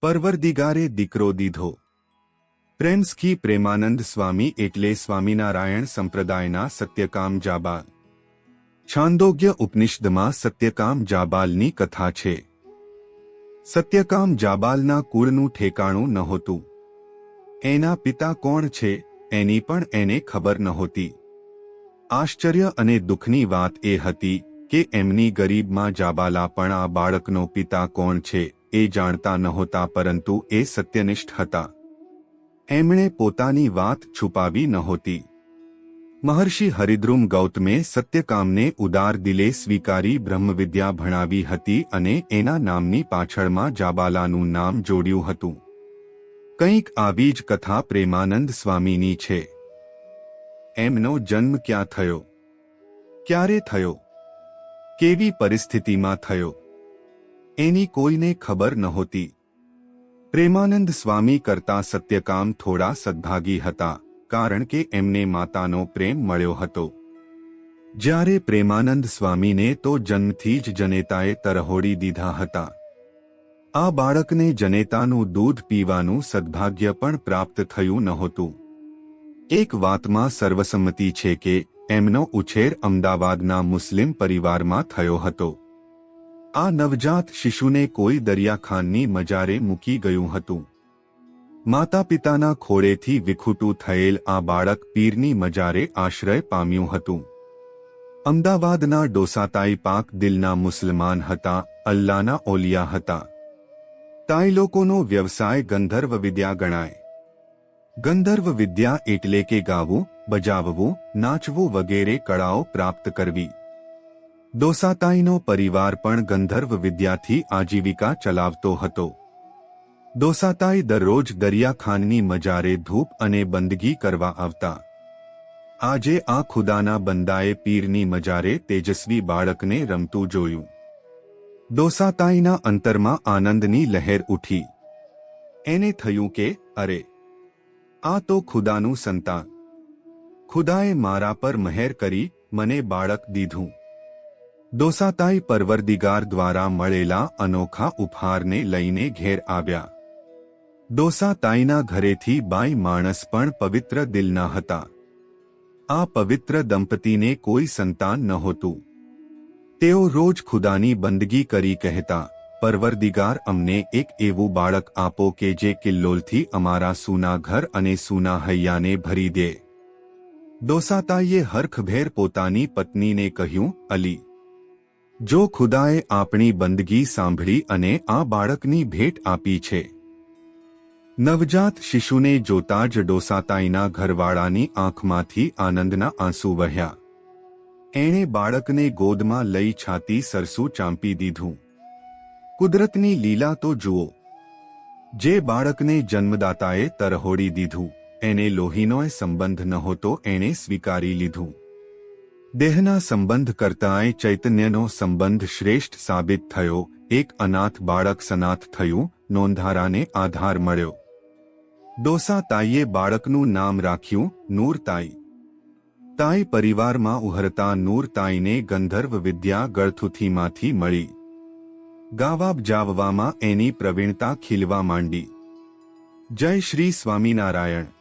પરવરદિગારે દીકરો દીધો। પ્રેમસ્કી પ્રેમાનંદ સ્વામી એટલે સ્વામિનારાયણ સંપ્રદાયના સત્યકામ જાબાલ। છાંદોગ્ય ઉપનિષદમાં સત્યકામ જાબાલની કથા છે। સત્યકામ જાબાલના કુળનું ઠેકાણું નહોતું। એના પિતા કોણ છે એની પણ એને ખબર નહોતી। આશ્ચર્ય અને દુઃખની વાત એ હતી કે એમની ગરીબમાં જાબાલા પણ આ બાળકનો પિતા કોણ છે એ જાણતા નહોતા, પરંતુ એ સત્યનિષ્ઠ હતા। એમણે પોતાની વાત છુપાવી નહોતી। મહર્ષિ હરિદ્રુમ ગૌતમે સત્યકામને ઉદાર દિલે સ્વીકારી બ્રહ્મવિદ્યા ભણાવી હતી અને એના નામની પાછળમાં જાબાલાનું નામ જોડ્યું હતું। કંઈક આવી જ કથા પ્રેમાનંદ સ્વામીની છે। એમનો જન્મ ક્યાં થયો, ક્યારે થયો, કેવી પરિસ્થિતિમાં થયો, એની કોઈને ખબર નહોતી। પ્રેમાનંદ સ્વામી કરતા સત્યકામ થોડા સદભાગી હતા, કારણ કે એમને માતાનો પ્રેમ મળ્યો હતો। જ્યારે પ્રેમાનંદ સ્વામીને તો જન્મથી જ જનેતાએ તરહોડી દીધા હતા। આ બાળકને જનેતાનું દૂધ પીવાનું સદભાગ્ય પણ પ્રાપ્ત થયું નહોતું। એક વાતમાં સર્વસંમતિ છે કે એમનો ઉછેર અમદાવાદના મુસ્લિમ પરિવારમાં થયો હતો। આ નવજાત શિશુને કોઈ દરિયાખાનની મજારે મૂકી ગયું હતું। માતા પિતાના ખોળેથી વિખૂટું થયેલ આ બાળક પીરની મજારે આશ્રય પામ્યું હતું। અમદાવાદના ડોસાતાઈ પાક દિલના મુસલમાન હતા, અલ્લાહના ઓલિયા હતા। તાઈ લોકોનો વ્યવસાય ગંધર્વ વિદ્યા ગણાય। ગંધર્વ વિદ્યા એટલે કે ગાવું, બજાવવું, નાચવું વગેરે કળાઓ પ્રાપ્ત કરવી। ડોસાતાઈનો પરિવાર પણ ગંધર્વ વિદ્યાથી આજીવિકા ચલાવતો હતો। ડોસાતાઈ દરરોજ દરિયાખાનની મજારે ધૂપ અને બંદગી કરવા આવતા। આજે આ ખુદાના બંદાએ પીરની મજારે તેજસ્વી બાળકને રમતું જોયું। ડોસાતાઈના અંતરમાં આનંદની લહેર ઉઠી। એને થયું કે અરે, આ તો ખુદાનું સંતાન। ખુદાએ મારા પર મહેર કરી મને બાળક દીધું। ડોસાતાઈ પરવરદિગાર દ્વારા મળેલા અનોખા ઉપહારને લઈને ઘેર આવ્યા। ડોસાતાઈના ઘરેથી બાઈ માણસ પણ પવિત્ર દિલના હતા। આ પવિત્ર દંપતીને કોઈ સંતાન નહોતું। તેઓ રોજ ખુદાની બંદગી કરી કહેતા, પરવરદિગાર અમને એક એવું બાળક આપો કે જે કિલ્લોલથી અમારા સૂના ઘર અને સૂના હૈયાને ભરી દે। ડોસાતાઈએ હરખભેર પોતાની પત્નીને કહ્યું, અલી, જો ખુદાએ આપણી બંદગી સાંભળી અને આ બાળકની ભેટ આપી છે। નવજાત શિશુને જોતા જ ડોસાતાઈના ઘરવાળાની આંખમાંથી આનંદના આંસુ વહ્યા। એણે બાળકને ગોદમાં લઈ છાતી સરસું ચાંપી દીધું। કુદરતની લીલા તો જુઓ। જે બાળકને જન્મદાતાએ તરહોડી દીધું, એને લોહીનોય સંબંધ નહોતો, એણે સ્વીકારી લીધું। દેહના સંબંધ કરતાંય ચૈતન્યનો સંબંધ શ્રેષ્ઠ સાબિત થયો। એક અનાથ બાળક સનાથ થયું, નોંધારાને આધાર મળ્યો। ડોસાતાઈએ બાળકનું નામ રાખ્યું નૂરતાઈ। તાઈ પરિવારમાં ઉહરતા નૂરતાઈને ગંધર્વ વિદ્યા ગળથુથીમાંથી મળી। ગાવા બજાવવામાં એની પ્રવીણતા ખીલવા માંડી। જય શ્રી સ્વામિનારાયણ।